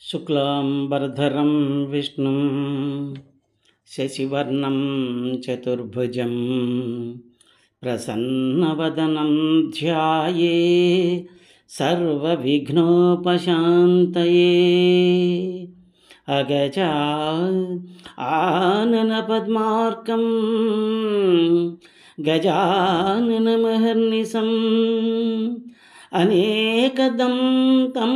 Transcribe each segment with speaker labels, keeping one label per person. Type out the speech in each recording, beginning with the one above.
Speaker 1: శుక్లాంబరధరం విష్ణుం శశివర్ణం చతుర్భుజం ప్రసన్నవదనం ధ్యాయే సర్వవిఘ్నోపశాంతయే. అగజా ఆనన పద్మార్కం గజాననమహర్నిశం అనేకదం తం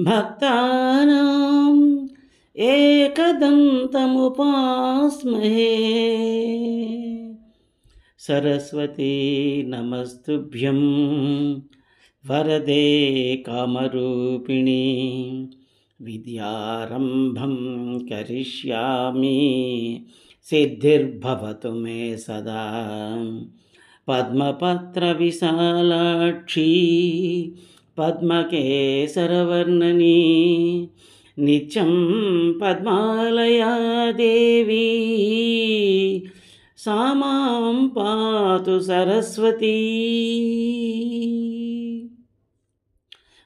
Speaker 1: భక్తానాం ఏకదంతముపాస్మహే. సరస్వతీ నమస్తుభ్యం వరదే కామరూపిణి విద్యారంభం కరిష్యామి సిద్ధిర్భవతు మే సదా. పద్మపత్ర విశాలాక్షి పద్మకేసరవర్ణని నిత్యం పద్మాలయా దేవి సా మాం పాతు సరస్వతీ.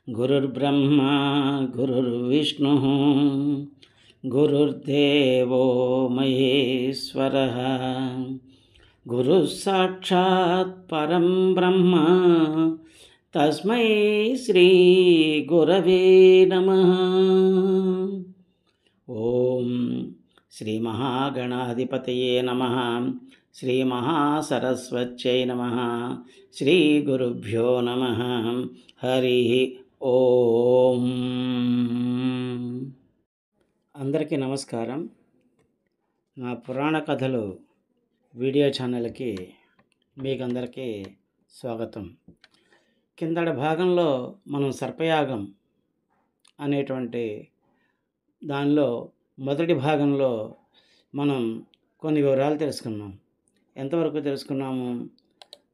Speaker 1: గురుర్బ్రహ్మా గురుర్విష్ణుః గురుర్దేవో మహేశ్వరః గురుః సాక్షాత్ పరం బ్రహ్మ తస్మై శ్రీ గురవే నమః. ఓం శ్రీ మహాగణాధిపతయే నమః. శ్రీ మహాసరస్వత్యై నమః. శ్రీ గురుభ్యో నమః. హరి ఓం. అందరికీ నమస్కారం. నా పురాణ కథలు వీడియో ఛానల్కి మీకందరికీ స్వాగతం. కిందటి భాగంలో మనం సర్పయాగం అనేటువంటి దానిలో మొదటి భాగంలో మనం కొన్ని వివరాలు తెలుసుకున్నాం. ఎంతవరకు తెలుసుకున్నాము?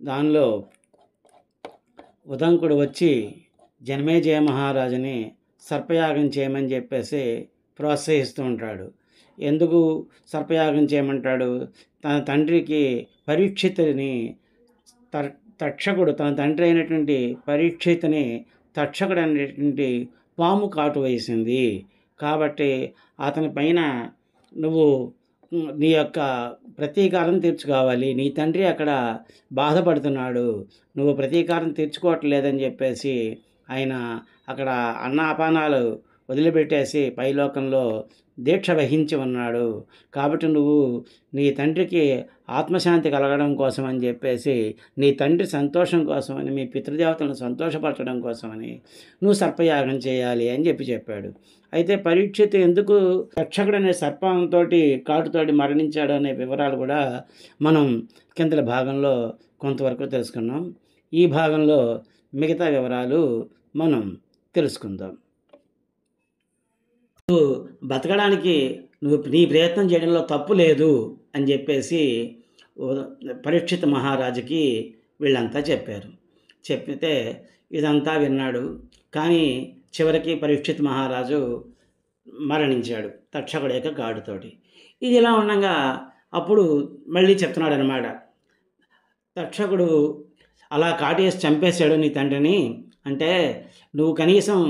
Speaker 1: దానిలో ఉదంకుడు వచ్చి జనమేజయ మహారాజుని సర్పయాగం చేయమని చెప్పేసి ప్రోత్సహిస్తూ ఉంటాడు. ఎందుకు సర్పయాగం చేయమంటాడు? తన తండ్రికి పరీక్షితుని తక్షకుడు, తన తండ్రి అయినటువంటి పరీక్షితుని తక్షకుడు అనేటువంటి పాము కాటు వేసింది. కాబట్టి అతని పైన నువ్వు నీ యొక్క ప్రతీకారం తీర్చుకోవాలి. నీ తండ్రి అక్కడ బాధపడుతున్నాడు, నువ్వు ప్రతీకారం తీర్చుకోవట్లేదని చెప్పేసి ఆయన అక్కడ అన్నాపానాలు వదిలిపెట్టేసి పైలోకంలో దీక్ష వహించి ఉన్నాడు. కాబట్టి నువ్వు నీ తండ్రికి ఆత్మశాంతి కలగడం కోసం అని చెప్పేసి, నీ తండ్రి సంతోషం కోసమని, మీ పితృదేవతలను సంతోషపరచడం కోసమని నువ్వు సర్పయాగం చేయాలి అని చెప్పాడు. అయితే పరీక్షిత్ ఎందుకు తక్షకుడు అనే సర్పంతో కాటుతోటి మరణించాడు అనే వివరాలు కూడా మనం కిందటి భాగంలో కొంతవరకు తెలుసుకున్నాం. ఈ భాగంలో మిగతా వివరాలు మనం తెలుసుకుందాం. నువ్వు బతకడానికి నీ ప్రయత్నం చేయడంలో తప్పు లేదు అని చెప్పేసి పరీక్షిత్ మహారాజుకి వీళ్ళంతా చెప్పారు. చెప్పితే ఇదంతా విన్నాడు. కానీ చివరికి పరీక్షిత్ మహారాజు మరణించాడు తక్షకుడు యొక్క గాడుతోటి. ఇది ఇలా ఉండగా అప్పుడు మళ్ళీ చెప్తున్నాడు అనమాట, తక్షకుడు అలా కాటేసి చంపేశాడు నీ తండ్రిని అంటే నువ్వు కనీసం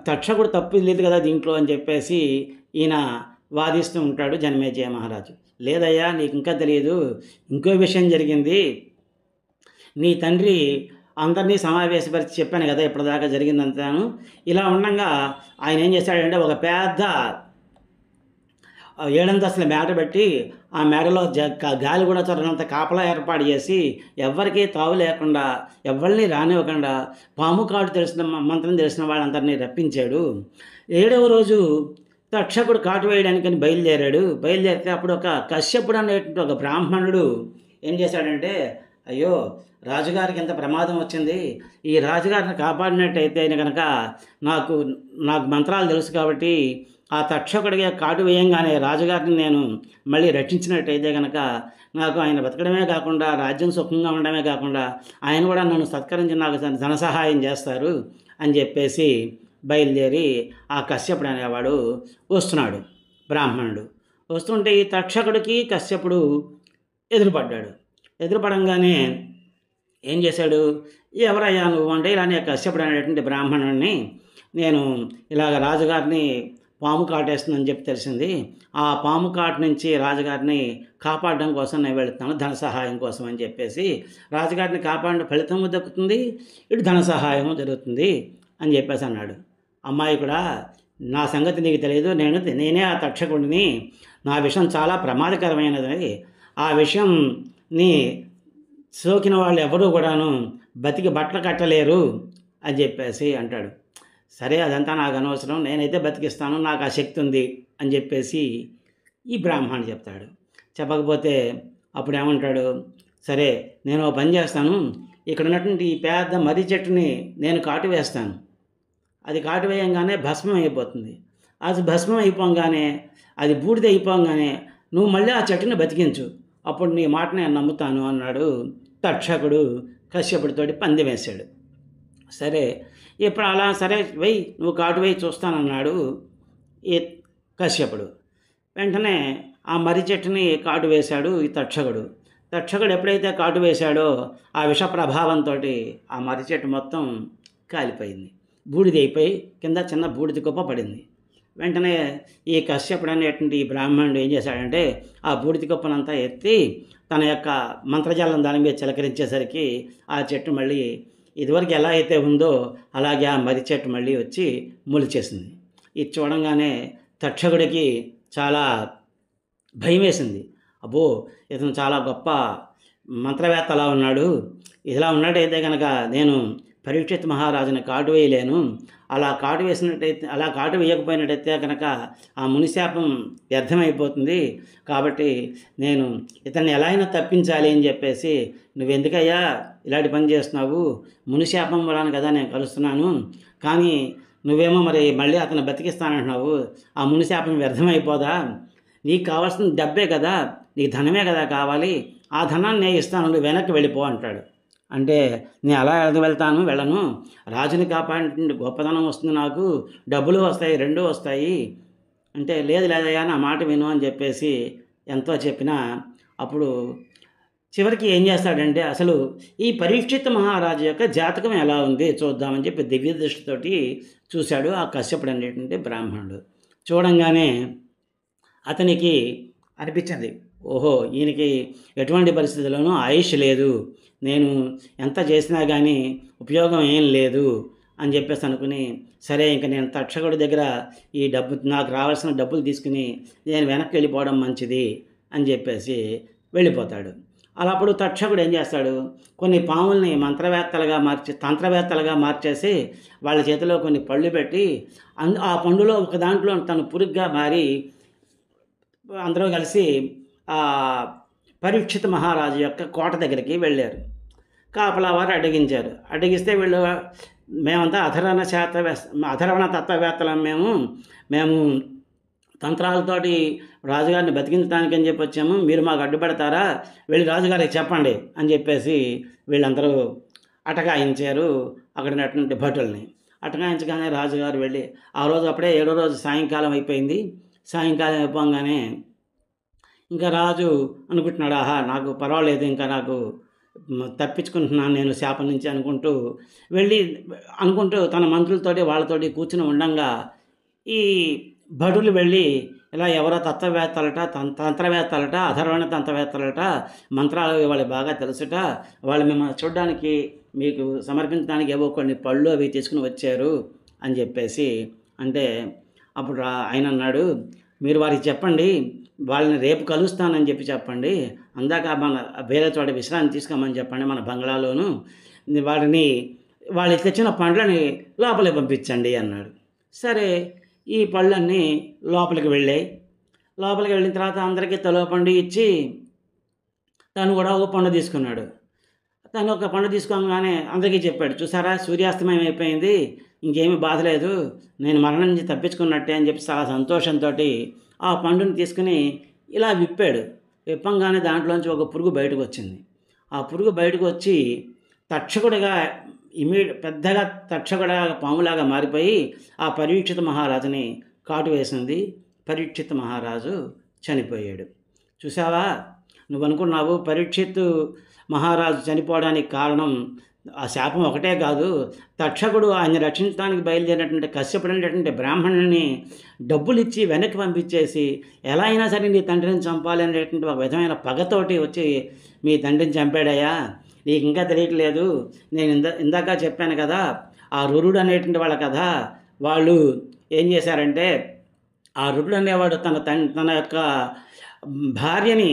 Speaker 1: తక్షకుడు తప్పు లేదు కదా దీంట్లో అని చెప్పేసి ఈయన వాదిస్తూ ఉంటాడు జనమేజయ మహారాజు. లేదయ్యా, నీకు ఇంకా తెలియదు, ఇంకో విషయం జరిగింది. నీ తండ్రి అందరినీ సమావేశపరిచి చెప్పాను కదా ఇప్పటిదాకా జరిగిందంతాను. ఇలా ఉండగా ఆయన ఏం చేశాడంటే ఒక పెద్ద 7 అంతస్తుల మేడ పెట్టి ఆ మేడలో గాలి కూడా చొరనంత కాపలా ఏర్పాటు చేసి ఎవరికీ తావు లేకుండా, ఎవరిని రానివ్వకుండా పాము కాటు తెలిసిన మంత్రం తెలిసిన వాళ్ళందరినీ రప్పించాడు. 7వ రోజు తక్షకుడు కాటు వేయడానికని బయలుదేరితే అప్పుడు ఒక కశ్యపుడు అనేటువంటి ఒక బ్రాహ్మణుడు ఏం చేశాడంటే, అయ్యో రాజుగారికి ఎంత ప్రమాదం వచ్చింది, ఈ రాజుగారిని కాపాడినట్టయితే కనుక నాకు మంత్రాలు తెలుసు కాబట్టి ఆ తక్షకుడిగా కాటు వేయంగానే రాజుగారిని నేను మళ్ళీ రక్షించినట్టయితే కనుక నాకు ఆయన బతకడమే కాకుండా రాజ్యం సుఖంగా ఉండడమే కాకుండా ఆయన కూడా నన్ను సత్కరించి నాకు ధన సహాయం చేస్తారు అని చెప్పేసి బయలుదేరి ఆ కశ్యపుడు అనేవాడు వస్తున్నాడు. బ్రాహ్మణుడు వస్తుంటే ఈ తక్షకుడికి కశ్యపుడు ఎదురుపడంగానే ఏం చేశాడు, ఎవరయ్యా నువ్వు అంటే ఇలానే కశ్యపుడు అనేటువంటి బ్రాహ్మణుడిని నేను ఇలాగ రాజుగారిని పాము కాటేస్తుందని చెప్పి తెలిసింది. ఆ పాము కాటు నుంచి రాజుగారిని కాపాడడం కోసం నేను వెళుతున్నాను, ధన సహాయం కోసం అని చెప్పేసి, రాజుగారిని కాపాడిన ఫలితము దక్కుతుంది, ఇటు ధన సహాయము జరుగుతుంది అని చెప్పేసి అన్నాడు. అమ్మాయి కూడా, నా సంగతి నీకు తెలియదు, నేనే ఆ తక్షకుడిని, నా విషయం చాలా ప్రమాదకరమైనది, ఆ విషయంని సోకిన వాళ్ళు ఎవరూ కూడాను బతికి బట్టలు కట్టలేరు అని చెప్పేసి అంటాడు. సరే, అదంతా నాకు అనవసరం, నేనైతే బతికిస్తాను, నాకు ఆ శక్తి ఉంది అని చెప్పేసి ఈ బ్రాహ్మణుడు చెప్తాడు. చెప్పకపోతే అప్పుడు ఏమంటాడు, సరే నేను ఓ పని చేస్తాను, ఇక్కడ ఉన్నటువంటి ఈ పెద్ద మర్రి చెట్టుని నేను కాటు వేస్తాను, అది కాటు వేయంగానే భస్మం అయిపోతుంది, అది భస్మం అయిపోగానే, అది బూడిద అయిపోగానే నువ్వు మళ్ళీ ఆ చెట్టుని బతికించు, అప్పుడు నీ మాట నేను నమ్ముతాను అన్నాడు. తక్షకుడు కశ్యపుడితోటి పందెం వేశాడు. సరే, ఇప్పుడు అలా సరే వెయ్యి, నువ్వు కాటు వేయి చూస్తానన్నాడు ఈ కశ్యపుడు. వెంటనే ఆ మర్రి చెట్టుని కాటు వేశాడు ఈ తక్షకుడు. తక్షకుడు ఎప్పుడైతే కాటు వేశాడో ఆ విష ప్రభావంతో ఆ మర్రి చెట్టు మొత్తం కాలిపోయింది, బూడిద అయిపోయి కింద చిన్న బూడిద కుప్ప పడింది. వెంటనే ఈ కశ్యపుడు అనేటువంటి ఈ బ్రాహ్మణుడు ఏం చేశాడంటే ఆ బూడిద కుప్పనంతా ఎత్తి తన యొక్క మంత్రజాలం దాని మీద చిలకరించేసరికి ఆ చెట్టు మళ్ళీ ఇదివరకు ఎలా అయితే ఉందో అలాగే ఆ మర్రి చెట్టు మళ్ళీ వచ్చి మొలిచేసింది. ఇది చూడంగానే తక్షకుడికి చాలా భయం వేసింది. అబ్బో, ఇతను చాలా గొప్ప మంత్రవేత్త అలా ఉన్నాడు, ఇలా ఉన్నట్టయితే కనుక నేను పరీక్షిత్ మహారాజుని కాటు వేయలేను, అలా కాటు వేసినట్టయితే, అలా కాటు వేయకపోయినట్టయితే కనుక ఆ మునిశాపం వ్యర్థమైపోతుంది, కాబట్టి నేను ఇతన్ని ఎలా అయినా తప్పించాలి అని చెప్పేసి, నువ్వెందుకయ్యా ఇలాంటి పని చేస్తున్నావు, మునిశాపం వలన కదా నేను కలుస్తున్నాను, కానీ నువ్వేమో మరి మళ్ళీ అతను బతికిస్తానంటున్నావు, ఆ మునిశాపం వ్యర్థమైపోదా, నీకు కావాల్సిన డబ్బే కదా, నీకు ధనమే కదా కావాలి, ఆ ధనాన్ని నేను ఇస్తాను, నువ్వు వెనక్కి వెళ్ళిపో అంటాడు. అంటే నేను అలా వెళ్తాను, వెళ్ళను, రాజుని కాపాడిన గొప్పతనం వస్తుంది, నాకు డబ్బులు వస్తాయి, రెండూ వస్తాయి అంటే, లేదు లేదయ్యా నా మాట విను అని చెప్పేసి ఎంతో చెప్పినా అప్పుడు చివరికి ఏం చేస్తాడంటే, అసలు ఈ పరీక్షిత్ మహారాజు యొక్క జాతకం ఎలా ఉంది చూద్దామని చెప్పి దివ్య దృష్టితోటి చూశాడు ఆ కశ్యపుడు అనేటువంటి బ్రాహ్మణుడు. చూడంగానే అతనికి అనిపించింది, ఓహో, ఈయనకి ఎటువంటి పరిస్థితుల్లోనూ ఆయుష్ లేదు, నేను ఎంత చేసినా కానీ ఉపయోగం ఏం లేదు అని చెప్పేసి అనుకుని, సరే ఇంక నేను తక్షకుడి దగ్గర ఈ డబ్బు, నాకు రావాల్సిన డబ్బులు తీసుకుని నేను వెనక్కి వెళ్ళిపోవడం మంచిది అని చెప్పేసి వెళ్ళిపోతాడు. అలా అప్పుడు తక్షకుడు ఏం చేస్తాడు, కొన్ని పాముల్ని తంత్రవేత్తలుగా మార్చేసి వాళ్ళ చేతిలో కొన్ని పళ్ళు పెట్టి ఆ పండులో ఒక దాంట్లో తను పురుగ్గా మారి అందరూ కలిసి ఆ పరీక్షిత్ మహారాజు యొక్క కోట దగ్గరికి వెళ్ళారు. కాపలా వారు అడ్డగించారు. అడ్డగిస్తే వీళ్ళు, మేమంతా అధర్వణ తత్వవేత్తలం, మేము తంత్రాలతోటి రాజుగారిని బతికించడానికి అని చెప్పి వచ్చాము, మీరు మాకు అడ్డుపడతారా, వెళ్ళి రాజుగారికి చెప్పండి అని చెప్పేసి వీళ్ళందరూ అటకాయించారు అక్కడ ఉన్నటువంటి భటుల్ని. అటకాయించగానే రాజుగారు వెళ్ళి, ఆ రోజు అప్పుడే 7వ రోజు సాయంకాలం అయిపోయింది. సాయంకాలం అయిపోగానే ఇంకా రాజు అనుకుంటున్నాడు, ఆహా నాకు పర్వాలేదు, ఇంకా నాకు తప్పించుకుంటున్నాను నేను శాపం నుంచి అనుకుంటూ తన మంత్రులతోటి వాళ్ళతోటి కూర్చుని ఉండంగా ఈ భటులు వెళ్ళి, ఇలా ఎవరో తత్వవేత్తలట, తంత్రవేత్తలట, అధర్వణ తంత్రవేత్తలట, మంత్రాలు వాళ్ళకి బాగా తెలుసుట, వాళ్ళు మిమ్మల్ని చూడడానికి, మీకు సమర్పించడానికి ఏవో కొన్ని పళ్ళు అవి తీసుకుని వచ్చారు అని చెప్పేసి అంటే, అప్పుడు ఆయన అన్నాడు, మీరు వారికి చెప్పండి, వాళ్ళని రేపు కలుస్తానని చెప్పండి, అందాక మన వేరే చోట విశ్రాంతి తీసుకోమని చెప్పండి మన బంగ్లాలోను, వాళ్ళు తెచ్చిన పండ్లని లోపలికి పంపించండి అన్నాడు. సరే, ఈ పళ్ళన్నీ లోపలికి వెళ్ళాయి. లోపలికి వెళ్ళిన తర్వాత అందరికీ తలో పండు ఇచ్చి తను కూడా ఒక పండు తీసుకున్నాడు. తను ఒక పండు తీసుకోగానే అందరికీ చెప్పాడు, చూసారా సూర్యాస్తమయం అయిపోయింది, ఇంకేమీ బాధ లేదు, నేను మరణం నుంచి తప్పించుకున్నట్టే అని చెప్పి చాలా సంతోషంతో ఆ పండుని తీసుకుని ఇలా విప్పాడు. విప్పంగానే దాంట్లోంచి ఒక పురుగు బయటకు వచ్చింది. ఆ పురుగు బయటకు వచ్చి తక్షకుడిగా పెద్దగా తక్షకుడిగా పాములాగా మారిపోయి ఆ పరీక్షిత్ మహారాజుని కాటు వేసింది. పరీక్షిత్ మహారాజు చనిపోయాడు. చూసావా, నువ్వు అనుకున్నావు పరీక్షిత్ మహారాజు చనిపోవడానికి కారణం ఆ శాపం ఒకటే కాదు, తక్షకుడు ఆయన్ని రక్షించడానికి బయలుదేరినటువంటి కశ్యపుడు అనేటటువంటి బ్రాహ్మణుని డబ్బులిచ్చి వెనక్కి పంపించేసి, ఎలా అయినా సరే నీ తండ్రిని చంపాలి అనేటువంటి ఒక విధమైన పగతోటి వచ్చి మీ తండ్రిని చంపాడయ్యా, నీకు ఇంకా తెలియట్లేదు. నేను ఇందాక చెప్పాను కదా, ఆ రురుడు అనేటువంటి వాళ్ళ కథ. వాళ్ళు ఏం చేశారంటే, ఆ రురుడు అనేవాడు తన యొక్క భార్యని,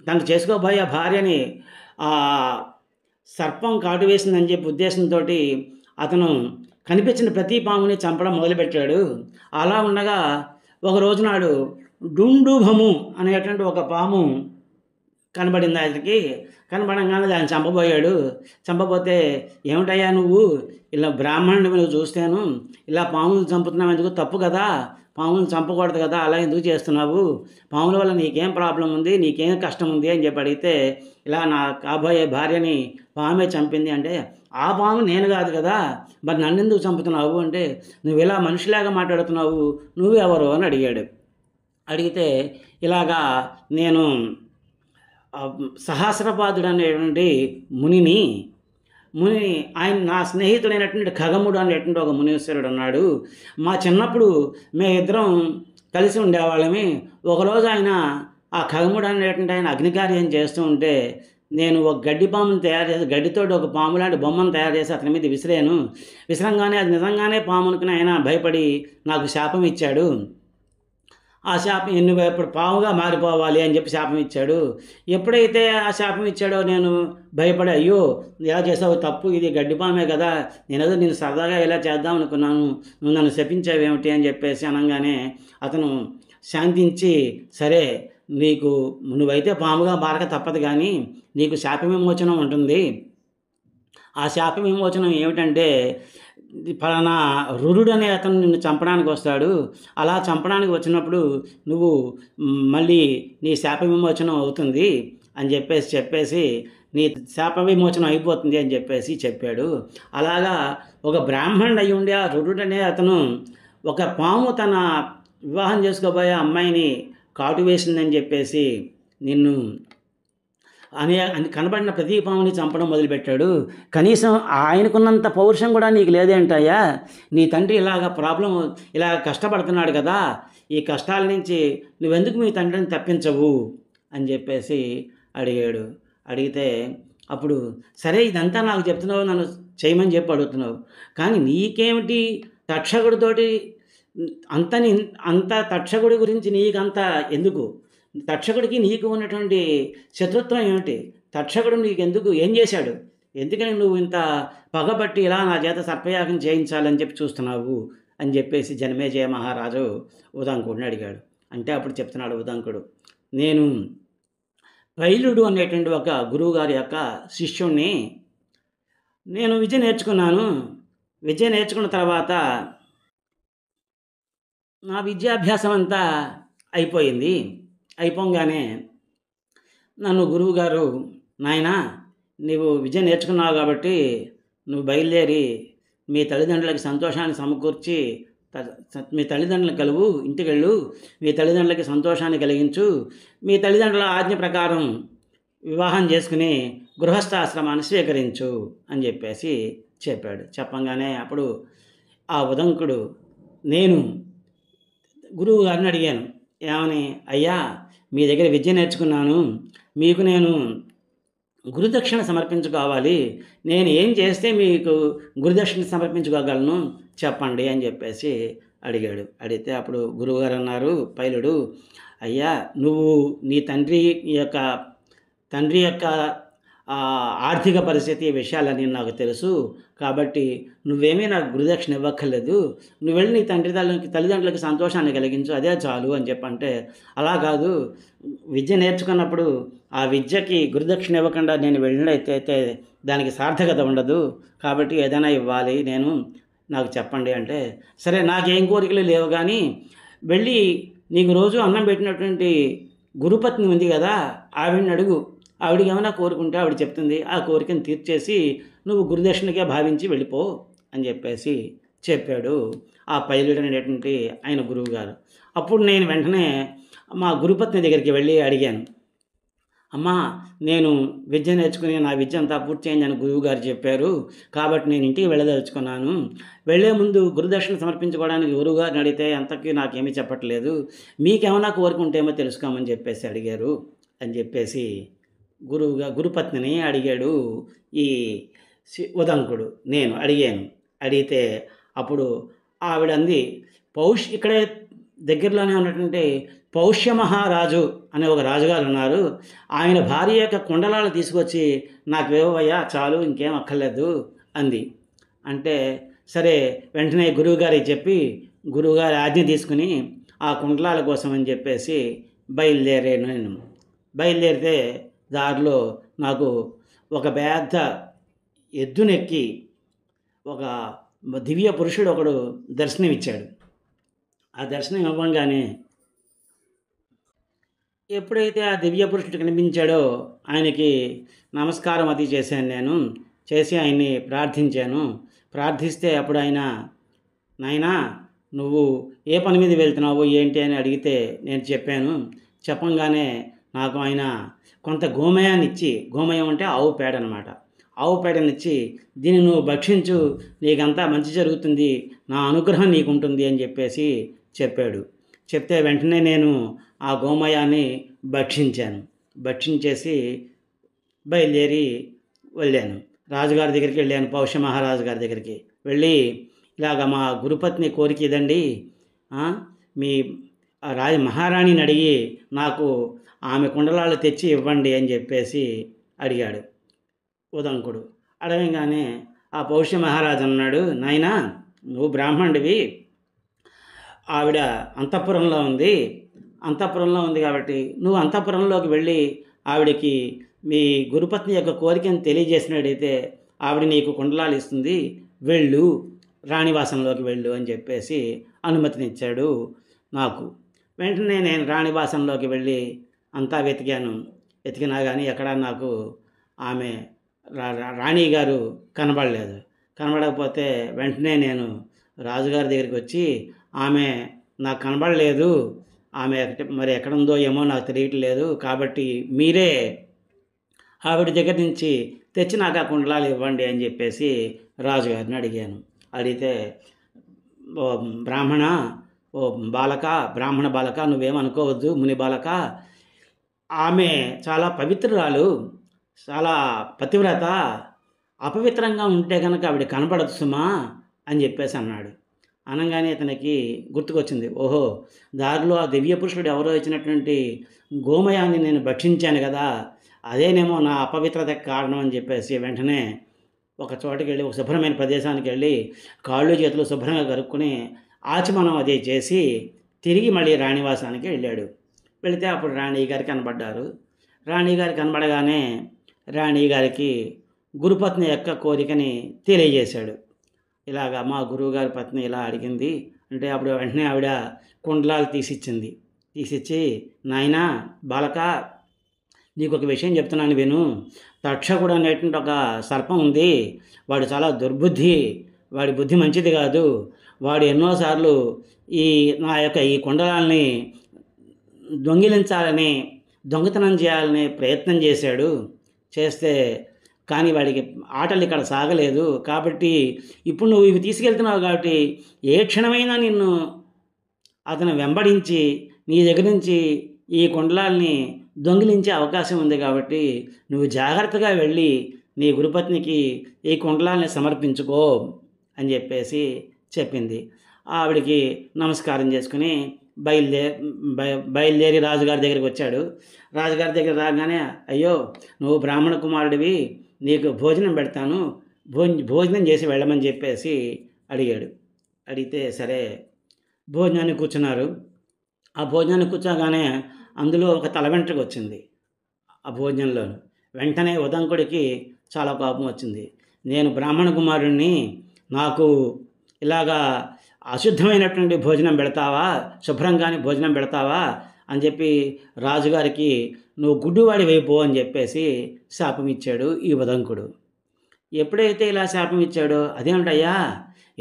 Speaker 1: తను చేసుకోబోయే భార్యని సర్పం కాటు వేసిందని చెప్పి ఉద్దేశంతో అతను కనిపించిన ప్రతి పాముని చంపడం మొదలుపెట్టాడు. అలా ఉండగా ఒక రోజునాడు డుండుభము అనేటువంటి ఒక పాము కనబడింది అతనికి. కనబడంగానే దాన్ని చంపబోయాడు. చంపబోతే, ఏమిటయ్యా నువ్వు ఇలా బ్రాహ్మణుడిని నువ్వు చూస్తాను, ఇలా పాములు చంపుతున్నావు ఎందుకు? తప్పు కదా, పాములను చంపకూడదు కదా, అలా ఎందుకు చేస్తున్నావు? పాముల వల్ల నీకేం ప్రాబ్లం ఉంది, నీకేం కష్టం ఉంది అని చెప్పి అడిగితే, ఇలా నా కాబోయే భార్యని పామే చంపింది అంటే, ఆ పాము నేను కాదు కదా, మరి నన్ను ఎందుకు చంపుతున్నావు అంటే, నువ్వు ఇలా మనిషిలాగా మాట్లాడుతున్నావు, నువ్వెవరు అని అడిగాడు. అడిగితే, ఇలాగా నేను సహస్రపాదుడు అనేటువంటి ముని ఆయన నా స్నేహితుడైనటువంటి ఖగముడు అనేటువంటి ఒక మునీశ్వరుడు ఉన్నాడు. మా చిన్నప్పుడు మేమిద్దరం కలిసి ఉండేవాళ్ళమి. ఒకరోజు ఆయన, ఆ ఖగముడు అనేటువంటి ఆయన అగ్నికార్యం చేస్తూ ఉంటే, నేను ఒక గడ్డి పామును తయారు చేసి, గడ్డితోటి ఒక పాము లాంటి బొమ్మను తయారు చేసి అతని మీద విసిరంగానే అది నిజంగానే పాము అనుకుని ఆయన భయపడి నాకు శాపం ఇచ్చాడు. ఆ శాపం ఇప్పుడు పాముగా మారిపోవాలి అని చెప్పి శాపం ఇచ్చాడు. ఎప్పుడైతే ఆ శాపం ఇచ్చాడో నేను భయపడి, అయ్యో ఇలా చేసావు తప్పు, ఇది గడ్డిపామే కదా, నేను సరదాగా ఇలా చేద్దాం అనుకున్నాను, నువ్వు నన్ను శపించావేమిటి అని చెప్పేసి అనగానే అతను శాంతించి, సరే నువ్వైతే పాముగా మారక తప్పదు, కానీ నీకు శాప విమోచనం ఉంటుంది. ఆ శాప విమోచనం ఏమిటంటే, ఫలానా రురుడు అనే అతను నిన్ను చంపడానికి వస్తాడు. అలా చంపడానికి వచ్చినప్పుడు నువ్వు మళ్ళీ నీ శాప విమోచనం అవుతుంది అని చెప్పేసి నీ శాప విమోచనం అయిపోతుంది అని చెప్పాడు. అలాగా ఒక బ్రాహ్మణుడు అయి ఉండి ఆ రురుడు అనే అతను ఒక పాము తన వివాహం చేసుకోబోయే అమ్మాయిని కాటు వేసిందని చెప్పేసి నిన్ను కనబడిన ప్రతి పాముని చంపడం మొదలుపెట్టాడు. కనీసం ఆయనకున్నంత పౌరుషం కూడా నీకు లేదేంటయ్యా? నీ తండ్రి ఇలా కష్టపడుతున్నాడు కదా, ఈ కష్టాల నుంచి నువ్వెందుకు మీ తండ్రిని తప్పించవు అని చెప్పేసి అడిగాడు. అడిగితే అప్పుడు, సరే ఇదంతా నాకు చెప్తున్నావు, నన్ను చేయమని చెప్పి అడుగుతున్నావు, కానీ నీకేమిటి తక్షకుడితోటి అంత తక్షకుడి గురించి నీకంత ఎందుకు? తక్షకుడికి నీకు ఉన్నటువంటి శత్రుత్వం ఏమిటి? తక్షకుడు నీకెందుకు ఏం చేశాడు? ఎందుకని నువ్వు ఇంత పగబట్టి ఇలా నా చేత సర్పయాగం చేయించాలని చెప్పి చూస్తున్నావు అని చెప్పేసి జనమేజయ మహారాజు ఉదంకుడిని అడిగాడు. అంటే అప్పుడు చెప్తున్నాడు ఉదంకుడు, నేను పైలుడు అనేటువంటి ఒక గురువుగారి యొక్క శిష్యుణ్ణి. నేను విద్య నేర్చుకున్నాను. విద్య నేర్చుకున్న తర్వాత నా విద్యాభ్యాసం అంతా అయిపోయింది. అయిపోగానే నన్ను గురువుగారు, నాయనా నీవు విద్య నేర్చుకున్నావు కాబట్టి నువ్వు బయలుదేరి మీ తల్లిదండ్రులకి సంతోషాన్ని సమకూర్చి మీ తల్లిదండ్రులకు కలువు, ఇంటికెళ్ళు, మీ తల్లిదండ్రులకి సంతోషాన్ని కలిగించు, మీ తల్లిదండ్రుల ఆజ్ఞ ప్రకారం వివాహం చేసుకుని గృహస్థాశ్రమాన్ని స్వీకరించు అని చెప్పేసి చెప్పాడు. చెప్పంగానే అప్పుడు ఆ ఉదంకుడు, నేను గురువు గారిని అడిగాను, ఏమని? అయ్యా, మీ దగ్గర విద్య నేర్చుకున్నాను, మీకు నేను గురుదక్షిణ సమర్పించుకోవాలి, నేను ఏం చేస్తే మీకు గురుదక్షిణ సమర్పించుకోగలను చెప్పండి అని చెప్పేసి అడిగాడు. అడిగితే అప్పుడు గురువుగారు అన్నారు, పైలుడు, అయ్యా నువ్వు నీ తండ్రి యొక్క ఆర్థిక పరిస్థితి విషయాలన్నీ నాకు తెలుసు, కాబట్టి నువ్వేమీ నాకు గురుదక్షిణ ఇవ్వక్కర్లేదు, నువ్వు వెళ్ళి నీ తల్లిదండ్రులకి సంతోషాన్ని కలిగించు, అదే చాలు అని చెప్పంటే, అలా కాదు, విద్య నేర్చుకున్నప్పుడు ఆ విద్యకి గురుదక్షిణ ఇవ్వకుండా నేను వెళ్ళినట్టయితే దానికి సార్థకత ఉండదు, కాబట్టి ఏదైనా ఇవ్వాలి, నాకు చెప్పండి అంటే, సరే నాకేం కోరికలు లేవు, కానీ వెళ్ళి నీకు రోజు అన్నం పెట్టినటువంటి గురుపత్ని ఉంది కదా, ఆవిడని అడుగు, ఆవిడికి ఏమైనా కోరుకుంటే ఆవిడ చెప్తుంది, ఆ కోరికను తీర్చేసి నువ్వు గురుదక్షిణకే భావించి వెళ్ళిపో అని చెప్పేసి చెప్పాడు ఆ పైలుడు అనేటువంటి ఆయన గురువుగారు. అప్పుడు నేను వెంటనే మా గురుపత్ని దగ్గరికి వెళ్ళి అడిగాను, అమ్మా, నేను విద్య నేర్చుకుని నా విద్య అంతా పూర్తి అయిందని గురువుగారు చెప్పారు. కాబట్టి నేను ఇంటికి వెళ్ళదలుచుకున్నాను. వెళ్ళే ముందు గురుదక్షిణ సమర్పించుకోవడానికి గురువుగారిని అడిగితే అంతకీ నాకేమీ చెప్పట్లేదు. మీకేమన్నా కోరిక ఉంటేమో తెలుసుకోమని చెప్పేసి అడిగారు అని చెప్పేసి గురుపత్నిని అడిగాడు ఈ ఉదంకుడు. నేను అడిగాను. అడిగితే అప్పుడు ఆవిడ అంది, ఇక్కడే దగ్గరలోనే ఉన్నటువంటి పౌష్య మహారాజు అనే ఒక రాజుగారు ఉన్నారు. ఆయన భార్య యొక్క కుండలాలు తీసుకొచ్చి నాకు ఇవ్వవయ్యా, చాలు, ఇంకేం అక్కర్లేదు అంది. అంటే సరే, వెంటనే గురువుగారికి చెప్పి గురువుగారి ఆజ్ఞ తీసుకుని ఆ కుండలాల కోసం అని చెప్పేసి బయలుదేరాను నేను. బయలుదేరితే దారిలో నాకు ఒక పెద్ద ఎద్దునెక్కి ఒక దివ్య పురుషుడు ఒకడు దర్శనమిచ్చాడు. ఆ దర్శనం ఇవ్వంగానే ఎప్పుడైతే ఆ దివ్య పురుషుడు కనిపించాడో ఆయనకి నమస్కారం అది చేశాను నేను. చేసి ఆయన్ని ప్రార్థించాను. ప్రార్థిస్తే అప్పుడు ఆయన, నాయనా నువ్వు ఏ పని మీద వెళ్తున్నావు ఏంటి అని అడిగితే నేను చెప్పాను. చెప్పంగానే నాకు ఆయన కొంత గోమయాన్ని ఇచ్చి, గోమయం అంటే ఆవు పేడ అనమాట, ఆవు పేడనిచ్చి దీన్ని నువ్వు భక్షించు, నీకంతా మంచి జరుగుతుంది, నా అనుగ్రహం నీకుంటుంది అని చెప్పేసి చెప్పాడు. చెప్తే వెంటనే నేను ఆ గోమయాన్ని భక్షించాను. భక్షించేసి బయలుదేరి వెళ్ళాను. రాజుగారి దగ్గరికి వెళ్ళాను, పౌష్య మహారాజు గారి దగ్గరికి వెళ్ళి, ఇలాగ మా గురుపత్ని కోరిక ఇదండి, మీ మహారాణిని అడిగి నాకు ఆమె కుండలాలు తెచ్చి ఇవ్వండి అని చెప్పేసి అడిగాడు ఉదంకుడు. అడగగానే ఆ పౌష్య మహారాజు అన్నాడు, నాయనా నువ్వు బ్రాహ్మణుడివి, ఆవిడ అంతఃపురంలో ఉంది కాబట్టి నువ్వు అంతఃపురంలోకి వెళ్ళి ఆవిడకి మీ గురుపత్ని యొక్క కోరికను తెలియజేసినట్టయితే ఆవిడ నీకు కుండలాలు ఇస్తుంది, వెళ్ళు, రాణివాసంలోకి వెళ్ళు అని చెప్పేసి అనుమతినిచ్చాడు నాకు. వెంటనే నేను రాణివాసంలోకి వెళ్ళి అంతా వెతికినా కానీ ఎక్కడా నాకు ఆమె రాణి గారు కనబడలేదు. కనబడకపోతే వెంటనే నేను రాజుగారి దగ్గరికి వచ్చి, ఆమె నాకు కనబడలేదు, ఆమె మరి ఎక్కడుందో ఏమో నాకు తెలియట్లేదు, కాబట్టి మీరే ఆవిడ దగ్గర నుంచి తెచ్చి నాకు ఆ కుండలాలు ఇవ్వండి అని చెప్పేసి రాజుగారిని అడిగాను. అడిగితే, ఓ బ్రాహ్మణ బాలక నువ్వేమనుకోవద్దు, ముని బాలక, ఆమె చాలా పవిత్రురాలు, చాలా పతివ్రత, అపవిత్రంగా ఉంటే కనుక ఆవిడ కనపడదు సుమా అని చెప్పేసి అన్నాడు. అనగానే ఇతనికి గుర్తుకొచ్చింది, ఓహో దారిలో ఆ దివ్య పురుషుడు ఎవరో ఇచ్చినటువంటి గోమయాన్ని నేను భక్షించాను కదా, అదేనేమో నా అపవిత్రతకు కారణం అని చెప్పేసి వెంటనే ఒక చోటకి వెళ్ళి, ఒక శుభ్రమైన ప్రదేశానికి వెళ్ళి కాళ్ళు చేతులు శుభ్రంగా కరుక్కుని ఆచమనం అది చేసి తిరిగి మళ్ళీ రాణివాసానికి వెళ్ళాడు. వెళితే అప్పుడు రాణిగారు కనబడ్డారు. రాణిగారు కనబడగానే రాణిగారికి గురుపత్ని యొక్క కోరికని తెలియజేశాడు. ఇలాగా మా గురువుగారి పత్ని ఇలా అడిగింది అంటే అప్పుడు వెంటనే ఆవిడ కుండలాలు తీసిచ్చి, నాయనా బాలక, నీకు ఒక విషయం చెప్తున్నాను విను. తక్షకుడు అనేటువంటి ఒక సర్పం ఉంది, వాడు చాలా దుర్బుద్ధి, వాడి బుద్ధి మంచిది కాదు. వాడు ఎన్నోసార్లు నా యొక్క ఈ కుండలాల్ని దొంగతనం చేయాలని ప్రయత్నం చేస్తే కానీ వాడికి ఆటలు ఇక్కడ సాగలేదు. కాబట్టి ఇప్పుడు నువ్వు ఇవి తీసుకెళ్తున్నావు కాబట్టి ఏ క్షణమైనా నిన్ను అతను వెంబడించి నీ దగ్గర నుంచి ఈ కుండలాల్ని దొంగిలించే అవకాశం ఉంది. కాబట్టి నువ్వు జాగ్రత్తగా వెళ్ళి నీ గురుపత్నికి ఈ కుండలాల్ని సమర్పించుకో అని చెప్పేసి చెప్పింది. ఆవిడికి నమస్కారం చేసుకుని బయలుదేరి రాజుగారి దగ్గరికి వచ్చాడు. రాజుగారి దగ్గర రాగానే, అయ్యో నువ్వు బ్రాహ్మణ కుమారుడివి, నీకు భోజనం పెడతాను, భోజనం చేసి వెళ్ళమని చెప్పేసి అడిగాడు. అడిగితే సరే భోజనాన్ని కూర్చున్నారు. ఆ భోజనాన్ని కూర్చోగానే అందులో ఒక తల వెంట్రుక వచ్చింది ఆ భోజనంలో. వెంటనే ఉదంకుడికి చాలా కోపం వచ్చింది. నేను బ్రాహ్మణ కుమారుడిని, నాకు ఇలాగా అశుద్ధమైనటువంటి భోజనం పెడతావా, శుభ్రంగానే భోజనం పెడతావా అని చెప్పి రాజుగారికి నువ్వు గుడ్డివాడి వైపు అని చెప్పేసి శాపం ఇచ్చాడు ఈ ఉదంకుడు. ఎప్పుడైతే ఇలా శాపం ఇచ్చాడో, అదేమిటయ్యా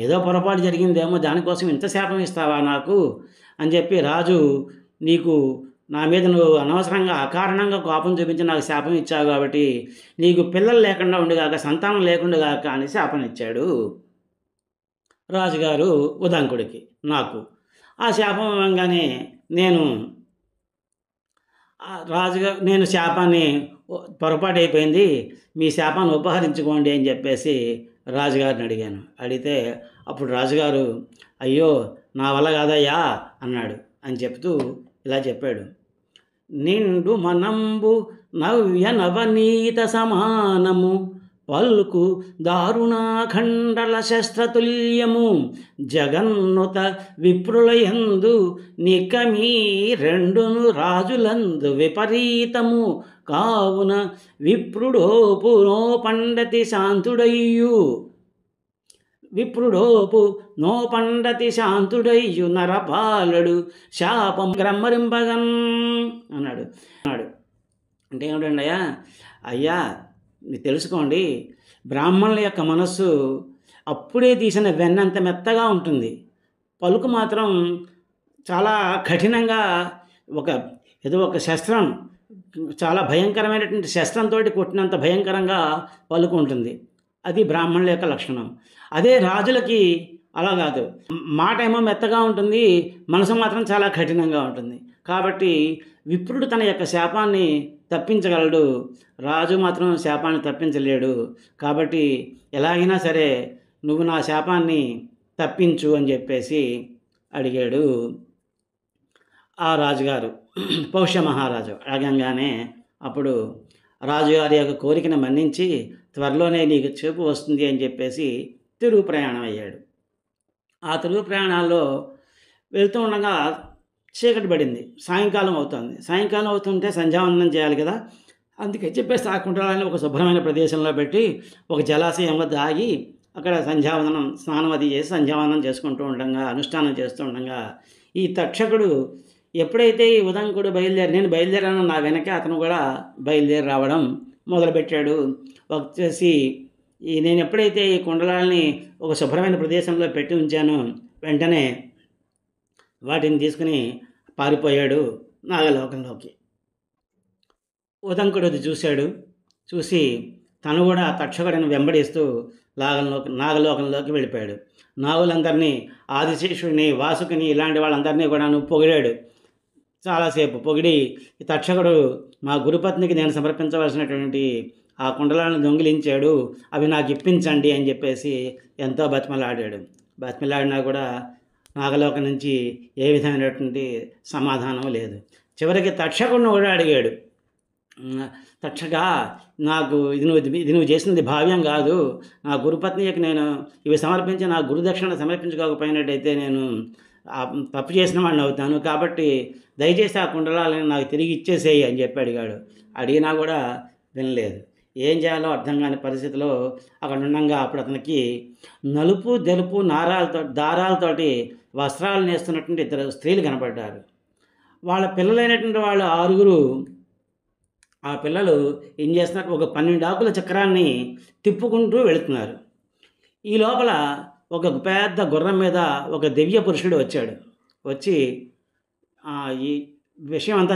Speaker 1: ఏదో పొరపాటు జరిగిందేమో, దానికోసం ఇంత శాపం ఇస్తావా నాకు అని చెప్పి రాజు నీకు నా మీద నువ్వు అనవసరంగా అకారణంగా కోపం చూపించి నాకు శాపం ఇచ్చావు కాబట్టి నీకు పిల్లలు లేకుండా ఉండుగాక, సంతానం లేకుండా గాక అని శాపం ఇచ్చాడు రాజుగారు ఉదంకుడికి, నాకు. ఆ శాపం ఇవ్వంగానే నేను నేను శాపాన్ని పొరపాటు అయిపోయింది, మీ శాపాన్ని ఉపహరించుకోండి అని చెప్పేసి రాజుగారిని అడిగాను. అడిగితే అప్పుడు రాజుగారు, అయ్యో నా వల్ల కాదయ్యా అన్నాడు. అని చెప్తూ ఇలా చెప్పాడు. నిండు మనంబు నవ్య నవనీత సమానము పల్కు దారుణాఖండల శస్త్రతుల్యము జగన్నుత విప్రులయందు నికమీ రెండును రాజులందు విపరీతము కావున విప్రుడోపు నో పండతి శాంతుడయ్యు నరపాలుడు శాపం గ్రమ్మరింపగన్ అన్నాడు. అంటే ఏమిటండి అయ్యా మీరు తెలుసుకోండి, బ్రాహ్మణుల యొక్క మనస్సు అప్పుడే తీసిన వెన్నంత మెత్తగా ఉంటుంది, పలుకు మాత్రం చాలా కఠినంగా ఏదో ఒక శస్త్రం, చాలా భయంకరమైనటువంటి శస్త్రంతో కొట్టినంత భయంకరంగా పలుకు ఉంటుంది. అది బ్రాహ్మణుల యొక్క లక్షణం. అదే రాజులకి అలా కాదు, మాట ఏమో మెత్తగా ఉంటుంది, మనసు మాత్రం చాలా కఠినంగా ఉంటుంది. కాబట్టి విప్రుడు తన యొక్క శాపాన్ని తప్పించగలడు, రాజు మాత్రం శాపాన్ని తప్పించలేడు. కాబట్టి ఎలాగైనా సరే నువ్వు నా శాపాన్ని తప్పించు అని చెప్పేసి అడిగాడు ఆ రాజుగారు, పౌష్య మహారాజు. అడగంగానే అప్పుడు రాజుగారి యొక్క కోరికను మన్నించి త్వరలోనే నీకు చూపు వస్తుంది అని చెప్పేసి తిరుగు ప్రయాణం అయ్యాడు. ఆ తిరుగు ప్రయాణాల్లో వెళ్తూ ఉండగా చీకటి పడింది, సాయంకాలం అవుతుంది. సాయంకాలం అవుతుంటే సంధ్యావందనం చేయాలి కదా, అందుకే చెప్పేసి ఆ కుండలాన్ని ఒక శుభ్రమైన ప్రదేశంలో పెట్టి ఒక జలాశయంలో దాగి అక్కడ సంధ్యావందనం, స్నానం అది చేసి సంధ్యావందనం చేసుకుంటూ ఉండగా, అనుష్ఠానం చేస్తూ ఉండగా ఈ తక్షకుడు ఎప్పుడైతే ఈ ఉదంకుడు నేను బయలుదేరాను, నా వెనకే అతను కూడా బయలుదేరి రావడం మొదలుపెట్టాడు. వచ్చేసి నేను ఎప్పుడైతే ఈ కుండలాల్ని ఒక శుభ్రమైన ప్రదేశంలో పెట్టి ఉంచానో వెంటనే వాటిని తీసుకుని పారిపోయాడు నాగలోకంలోకి. ఉదంకుడు అది చూశాడు. చూసి తను కూడా తక్షకుడిని వెంబడిస్తూ నాగలోకంలోకి వెళ్ళిపోయాడు. నాగులందరినీ, ఆదిశేషుడిని, వాసుకిని, ఇలాంటి వాళ్ళందరినీ కూడా పొగిడాడు. చాలాసేపు పొగిడి, ఈ తక్షకుడు మా గురుపత్నికి నేను సమర్పించవలసినటువంటి ఆ కుండలాలను దొంగిలించాడు, అవి నాకు ఇప్పించండి అని చెప్పేసి ఎంతో బతిమలాడినా కూడా నాగలోకం నుంచి ఏ విధమైనటువంటి సమాధానం లేదు. చివరికి తక్షకుడిని కూడా అడిగాడు, తక్షక నాకు ఇది నువ్వు చేసినది భావ్యం కాదు, నా గురుపత్నికి నేను ఇవి సమర్పించి నా గురుదక్షిణ సమర్పించుకోకపోయినట్టయితే నేను తప్పు చేసిన వాడిని అవుతాను, కాబట్టి దయచేసి ఆ కుండలాలను నాకు తిరిగి ఇచ్చేసేయి అని చెప్పి అడిగాడు. అడిగినా కూడా వినలేదు. ఏం చేయాలో అర్థం కాని పరిస్థితిలో అక్కడ ఉండగా అప్పుడు అతనికి నలుపు తెలుపు దారాలతోటి వస్త్రాలు నేస్తున్నటువంటి 2 స్త్రీలు కనపడ్డారు. వాళ్ళ పిల్లలైనటువంటి వాళ్ళు 6. ఆ పిల్లలు ఏం చేస్తున్నారు, ఒక 12 ఆకుల చక్రాన్ని తిప్పుకుంటూ వెళుతున్నారు. ఈ లోపల ఒక పెద్ద గుర్రం మీద ఒక దివ్య పురుషుడు వచ్చాడు. వచ్చి ఈ విషయం అంతా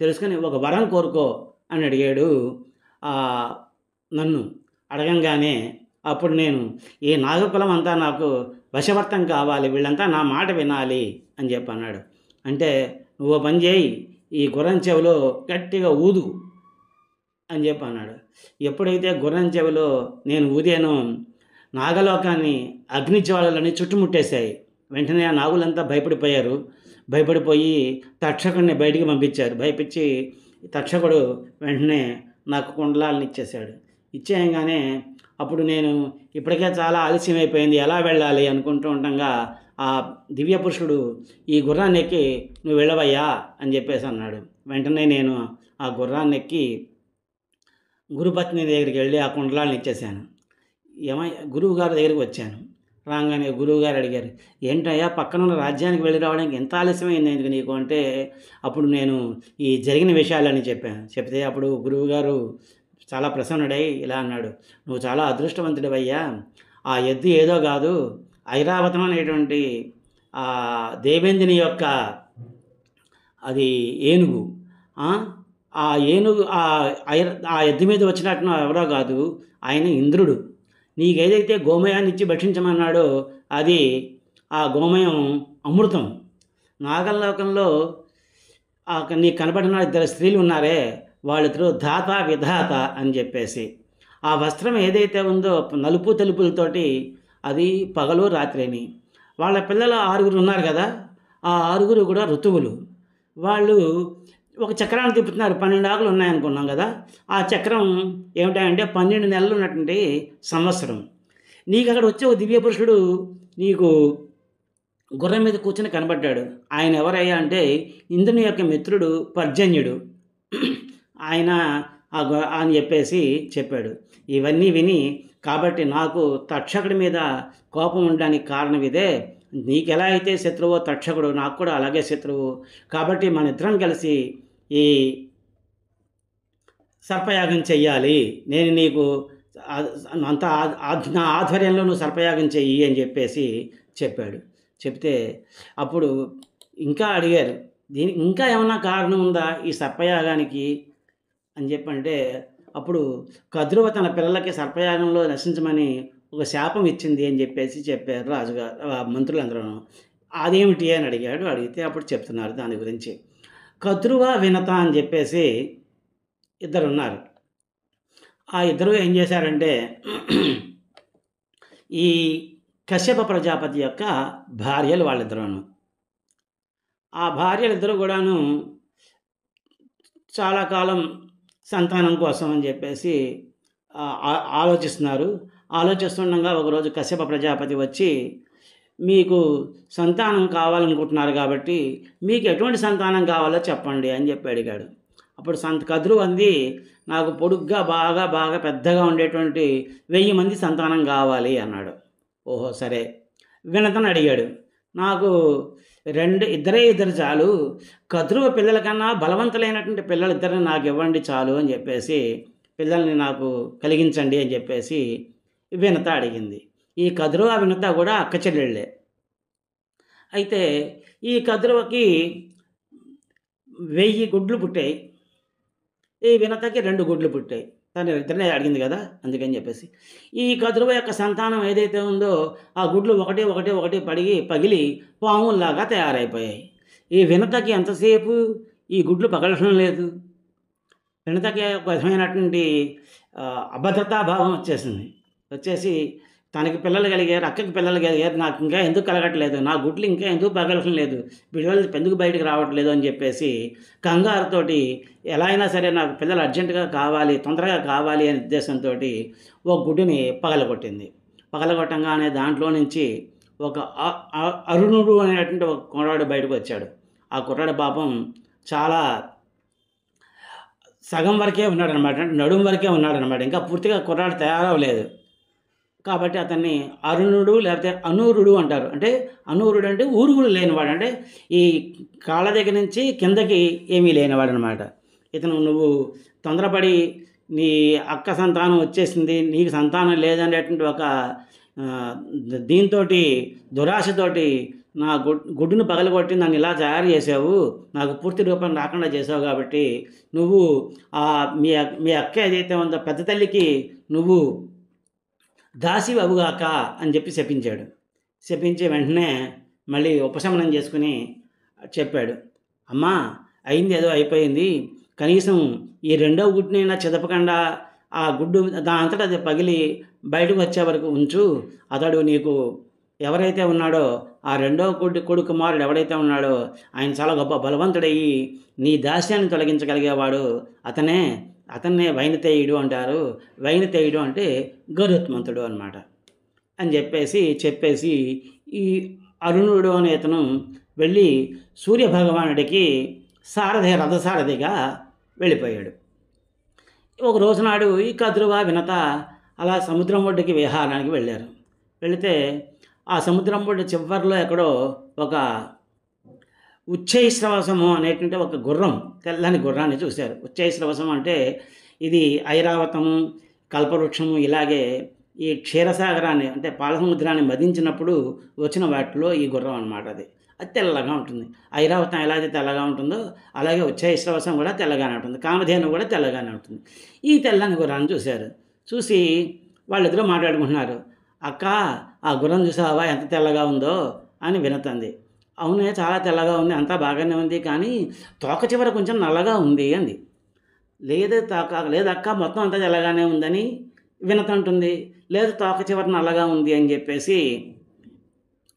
Speaker 1: తెలుసుకుని ఒక వరం కోరుకో అని అడిగాడు. నన్ను అడగంగానే అప్పుడు నేను ఈ నాగకులం అంతా నాకు వశవర్తం కావాలి, వీళ్ళంతా నా మాట వినాలి అని చెప్పి అన్నాడు. అంటే నువ్వు పని చేయి, ఈ గుర్రం చెవిలో గట్టిగా ఊదు అని చెప్పి అన్నాడు. ఎప్పుడైతే గుర్రం చెవిలో నేను ఊదానో నాగలోకాన్ని అగ్నిజ్వాలలని చుట్టుముట్టేశాయి. వెంటనే ఆ నాగులంతా భయపడిపోయి తక్షకుడిని బయటికి పంపించారు. భయపించి తక్షకుడు వెంటనే నాకు కుండలాలను ఇచ్చేయంగానే అప్పుడు నేను ఇప్పటికే చాలా ఆలస్యం అయిపోయింది, ఎలా వెళ్ళాలి అనుకుంటూ ఉండగా ఆ దివ్య పురుషుడు ఈ గుర్రాన్ని ఎక్కి నువ్వు వెళ్ళవయ్యా అని చెప్పేసి అన్నాడు. వెంటనే నేను ఆ గుర్రాన్ని ఎక్కి గురుపత్ని దగ్గరికి వెళ్ళి ఆ కుండలాలను ఇచ్చేసాను. గురువు గారి దగ్గరికి వచ్చాను. రాగానే గురువుగారు అడిగారు, ఏంటయ్యా పక్కనున్న రాజ్యానికి వెళ్ళి రావడానికి ఎంత ఆలస్యమైంది ఎందుకు నీకు అంటే అప్పుడు నేను ఈ జరిగిన విషయాలని చెప్తే అప్పుడు గురువుగారు చాలా ప్రసన్నుడై ఇలా అన్నాడు, నువ్వు చాలా అదృష్టవంతుడివయ్యా, ఆ ఎద్దు ఏదో కాదు, ఐరావతం అనేటువంటి ఆ దేవేంద్రుని యొక్క అది ఏనుగు. ఆ! ఆ ఏనుగు ఆ ఎద్దు మీద వచ్చినట్టు ఎవరో కాదు, ఆయన ఇంద్రుడు. నీకేదైతే గోమయాన్నిచ్చి భక్షించమన్నాడో అది ఆ గోమయం అమృతం. నాగలోకంలో నీకు కనపడిన ఇద్దరు స్త్రీలు ఉన్నారే, వాళ్ళిద్దరూ ధాత, విధాత అని చెప్పేసి. ఆ వస్త్రం ఏదైతే ఉందో నలుపు తెలుపులతోటి అది పగలు రాత్రిని. వాళ్ళ పిల్లలు 6 ఉన్నారు కదా, ఆ 6 కూడా ఋతువులు. వాళ్ళు ఒక చక్రాన్ని తిప్పుతున్నారు. 12 ఆకులు ఉన్నాయనుకున్నాం కదా, ఆ చక్రం ఏమిటంటే 12 నెలలు ఉన్నటువంటి సంవత్సరం. నీకు అక్కడ వచ్చే ఒక దివ్య పురుషుడు నీకు గుర్రం మీద కూర్చొని కనబడ్డాడు. ఆయన ఎవరయ్యా అంటే ఇంద్రుని యొక్క మిత్రుడు పర్జన్యుడు. ఆయన అని చెప్పేసి చెప్పాడు. ఇవన్నీ విని, కాబట్టి నాకు తక్షకుడి మీద కోపం ఉండడానికి కారణం ఇదే. నీకెలా అయితే శత్రువో తక్షకుడు, నాకు కూడా అలాగే శత్రువు. కాబట్టి మన ఇద్దరం కలిసి ఈ సర్పయాగం చెయ్యాలి. నేను నీకు అంత నా ఆధ్వర్యంలో నువ్వు సర్పయాగం చెయ్యి అని చెప్పేసి చెప్పాడు. చెప్తే అప్పుడు ఇంకా అడిగారు, దీనికి ఇంకా ఏమన్నా కారణం ఉందా ఈ సర్పయాగానికి అని చెప్పంటే, అప్పుడు కద్రువ తన పిల్లలకి సర్పయాగంలో నశించమని ఒక శాపం ఇచ్చింది అని చెప్పేసి చెప్పారు రాజుగారు, మంత్రులందరూ. అదేమిటి అని అడిగాడు. అడిగితే అప్పుడు చెప్తున్నారు దాని గురించి. కద్రువ, వినత అని చెప్పేసి ఇద్దరు ఉన్నారు. ఆ ఇద్దరు ఏం చేశారంటే ఈ కశ్యప ప్రజాపతి యొక్క భార్యలు వాళ్ళిద్దరూను. ఆ భార్యలిద్దరూ కూడాను చాలా కాలం సంతానం కోసం అని చెప్పేసి ఆలోచిస్తుండగా ఒకరోజు కశ్యప ప్రజాపతి వచ్చి, మీకు సంతానం కావాలనుకుంటున్నారు కాబట్టి మీకు ఎటువంటి సంతానం కావాలో చెప్పండి అని చెప్పి అడిగాడు. అప్పుడు కద్రు అంది, నాకు పొడుగ్గా బాగా పెద్దగా ఉండేటువంటి 1000 మంది సంతానం కావాలి అన్నాడు. ఓహో సరే. వినతను అడిగాడు, నాకు ఇద్దరు చాలు, కద్రువ పిల్లల కన్నా బలవంతులైనటువంటి పిల్లలిద్దరిని నాకు ఇవ్వండి చాలు అని చెప్పేసి, పిల్లల్ని నాకు కలిగించండి అని చెప్పేసి వినత అడిగింది. ఈ కద్రువ వినత కూడా అక్క చెల్లెళ్ళే. అయితే ఈ కద్రువకి 1000 గుడ్లు పుట్టాయి, ఈ వినతకి 2 గుడ్లు పుట్టాయి. తను ఇద్దరినే అడిగింది కదా, అందుకని చెప్పేసి ఈ కద్రువ యొక్క సంతానం ఏదైతే ఉందో ఆ గుడ్లు ఒకటి పగిలి పాముల్లాగా తయారైపోయాయి. ఈ వినతకి ఎంతసేపు ఈ గుడ్లు పగలడం లేదు. వినతకి ఒక విధమైనటువంటి అభద్రతాభావం వచ్చేసి తనకి పిల్లలు కలిగారు, అక్కకి పిల్లలు కలిగారు, నాకు ఇంకా ఎందుకు కలగట్లేదు, నా గుడ్లు ఇంకా ఎందుకు పగలటం లేదు, పిల్లలు ఎందుకు బయటకు రావట్లేదు అని చెప్పేసి కంగారుతోటి ఎలా అయినా సరే నాకు పిల్లలు అర్జెంటుగా కావాలి, తొందరగా కావాలి అనే ఉద్దేశంతో ఒక గుడ్డుని పగలగొట్టంగానే దాంట్లో నుంచి ఒక అరుణుడు అనేటువంటి ఒక కుర్రాడు బయటకు వచ్చాడు. ఆ కుర్రాడు పాపం చాలా సగం వరకే ఉన్నాడనమాట, నడుం వరకే ఉన్నాడనమాట, ఇంకా పూర్తిగా కుర్రాడు తయారవలేదు. కాబట్టి అతన్ని అరుణుడు లేకపోతే అనూరుడు అంటారు. అంటే అనూరుడు అంటే ఊరుగులు లేనివాడు, అంటే ఈ కాళ్ళ దగ్గర నుంచి కిందకి ఏమీ లేనివాడు అనమాట. ఇతను నువ్వు తొందరపడి నీ అక్క సంతానం వచ్చేసింది, నీకు సంతానం లేదనేటువంటి ఒక దీంతో దురాశతోటి నా గుడ్డును పగలగొట్టి నన్ను ఇలా తయారు చేసావు, నాకు పూర్తి రూపం రాకుండా చేసావు, కాబట్టి నువ్వు మీ అక్క ఏదైతే ఉందో పెద్ద తల్లికి నువ్వు దాసి అవుగాక అని చెప్పి శపించి వెంటనే మళ్ళీ ఉపశమనం చేసుకుని చెప్పాడు, అమ్మా అయింది ఏదో అయిపోయింది, కనీసం ఈ 2వ గుడ్డునైనా చెదపకుండా ఆ గుడ్డు దాని అంతటా అది పగిలి బయటకు వచ్చే వరకు ఉంచు. అతడు నీకు ఎవరైతే ఉన్నాడో ఆ 2వ కొడుకు కుమారుడు ఎవడైతే ఉన్నాడో ఆయన చాలా గొప్ప బలవంతుడయ్యి నీ దాస్యాన్ని తొలగించగలిగేవాడు, అతన్నే వైనతేయుడు అంటారు. వైనతేయుడు అంటే గరుత్మంతుడు అనమాట అని చెప్పేసి ఈ అరుణుడు అనే అతను వెళ్ళి సూర్యభగవానుడికి రథసారథిగా వెళ్ళిపోయాడు. ఒక రోజునాడు ఈ కద్రువ వినత అలా సముద్రం ఒడ్డుకి విహారానికి వెళ్ళారు. వెళితే ఆ సముద్రం ఒడ్డు చివరిలో ఎక్కడో ఒక ఉచ్చైశ్రవసము అనేటువంటి ఒక గుర్రం, తెల్లని గుర్రాన్ని చూశారు. ఉచ్చైశ్రవసం అంటే ఇది ఐరావతము, కల్పవృక్షము ఇలాగే ఈ క్షీరసాగరాన్ని అంటే పాలసముద్రాన్ని మదించినప్పుడు వచ్చిన వాటిలో ఈ గుర్రం అనమాట అది. అది తెల్లగా ఉంటుంది. ఐరావతం ఎలా అయితే తెల్లగా ఉంటుందో అలాగే ఉచ్చైశ్రవసం కూడా తెల్లగానే ఉంటుంది. కామధేను కూడా తెల్లగానే ఉంటుంది. ఈ తెల్లని గుర్రాన్ని చూశారు. చూసి వాళ్ళిద్దరూ మాట్లాడుకుంటున్నారు. అక్క, ఆ గుర్రం చూసావా ఎంత తెల్లగా ఉందో అని వినతంది. అవునే, చాలా తెల్లగా ఉంది, అంతా బాగానే ఉంది, కానీ తోక చివర కొంచెం నల్లగా ఉంది అంది. లేదక్క, మొత్తం అంతా తెల్లగానే ఉందని వినతంటుంది. లేదు, తోక చివర నల్లగా ఉంది అని చెప్పేసి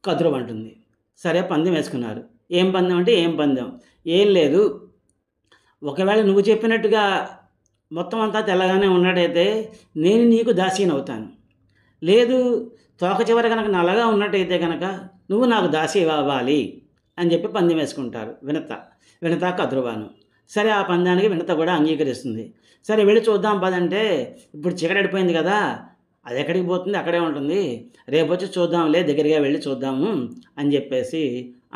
Speaker 1: కదురు అంటుంది. సరే, పందెం వేసుకున్నారు. ఏం పందెం అంటే ఏం పందెం? ఏం లేదు, ఒకవేళ నువ్వు చెప్పినట్టుగా మొత్తం అంతా తెల్లగానే ఉన్నట్టయితే నేను నీకు దాసీని అవుతాను. లేదు, తోక చివర కనుక నల్లగా ఉన్నట్టయితే కనుక నువ్వు నాకు దాసి అవ్వాలి అని చెప్పి పందెం వేసుకుంటారు వినత కద్రువాను. సరే, ఆ పందానికి వినత కూడా అంగీకరిస్తుంది. సరే, వెళ్ళి చూద్దాం పదంటే, ఇప్పుడు చీకటడిపోయింది కదా, అది ఎక్కడికి పోతుంది, అక్కడే ఉంటుంది, రేపు వచ్చి చూద్దాంలే, దగ్గరగా వెళ్ళి చూద్దాము అని చెప్పేసి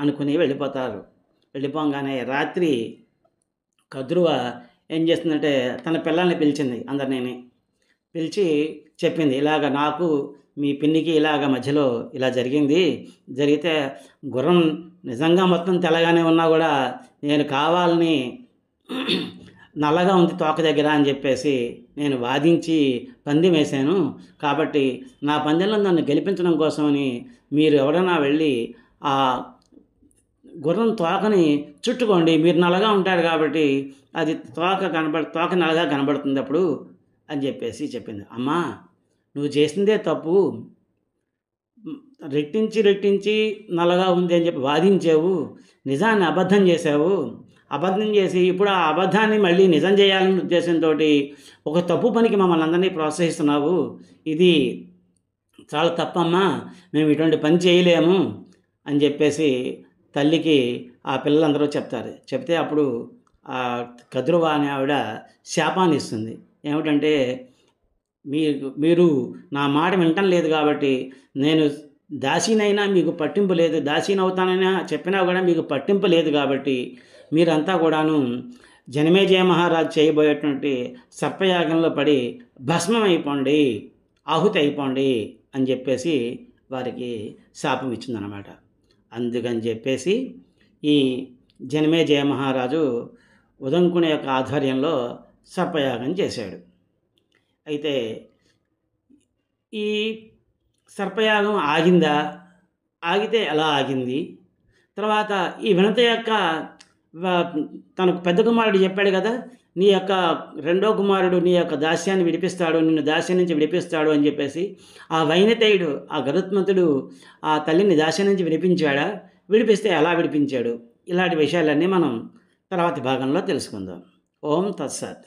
Speaker 1: అనుకుని వెళ్ళిపోతారు. వెళ్ళిపోగానే రాత్రి కద్రువ ఏం చేస్తుందంటే తన పిల్లల్ని పిలిచింది, అందరినీ పిలిచి చెప్పింది, ఇలాగ నాకు మీ పిన్నికి ఇలాగ మధ్యలో ఇలా జరిగితే గుర్రం నిజంగా మొత్తం తెల్లగానే ఉన్నా కూడా నేను కావాలని నల్లగా ఉంది తోక దగ్గర అని చెప్పేసి నేను వాదించి పందెం వేశాను. కాబట్టి నా పందెంలో నన్ను గెలిపించడం కోసమని మీరు ఎవరైనా వెళ్ళి ఆ గుర్రం తోకని చుట్టుకోండి, మీరు నల్లగా ఉంటారు కాబట్టి అది తోక నల్లగా కనబడుతుంది అప్పుడు అని చెప్పేసి చెప్పింది. అమ్మా, నువ్వు చేసిందే తప్పు, రెట్టించి నల్లగా ఉంది అని చెప్పి వాదించావు, నిజాన్ని అబద్ధం చేశావు. అబద్ధం చేసి ఇప్పుడు ఆ అబద్ధాన్ని మళ్ళీ నిజం చేయాలనే ఉద్దేశంతో ఒక తప్పు పనికి మమ్మల్ని అందరినీ ప్రోత్సహిస్తున్నావు. ఇది చాలా తప్పమ్మా, మేము ఇటువంటి పని చేయలేము అని చెప్పేసి తల్లికి ఆ పిల్లలందరూ చెప్తారు. చెప్తే అప్పుడు ఆ కద్రువ అనే ఆవిడ శాపాన్ని ఇస్తుంది. ఏమిటంటే, మీరు నా మాట వినటం లేదు కాబట్టి నేను దాసీనైనా మీకు పట్టింపు లేదు, దాసీని అవుతానైనా చెప్పినా కూడా మీకు పట్టింపు లేదు కాబట్టి మీరంతా కూడాను జనమేజయ మహారాజు చేయబోయేటువంటి సర్పయాగంలో పడి భస్మం అయిపోండి, ఆహుతి అయిపోండి అని చెప్పేసి వారికి శాపం ఇచ్చిందనమాట. అందుకని చెప్పేసి ఈ జనమేజయ మహారాజు ఉదంకుని యొక్క ఆధ్వర్యంలో సర్పయాగం చేశాడు. అయితే ఈ సర్పయాగం ఆగిందా? ఆగితే ఎలా ఆగింది? తర్వాత ఈ వినత యొక్క తనకు పెద్ద కుమారుడు చెప్పాడు కదా, నీ యొక్క రెండో కుమారుడు నీ యొక్క దాస్యాన్ని విడిపిస్తాడు, నిన్ను దాస్యం నుంచి విడిపిస్తాడు అని చెప్పేసి ఆ వైనతేయుడు, ఆ గరుత్మంతుడు ఆ తల్లిని దాస్యం నుంచి విడిపించాడా? విడిపిస్తే ఎలా విడిపించాడు? ఇలాంటి విషయాలన్నీ మనం తర్వాతి భాగంలో తెలుసుకుందాం. ఓం తత్సత్.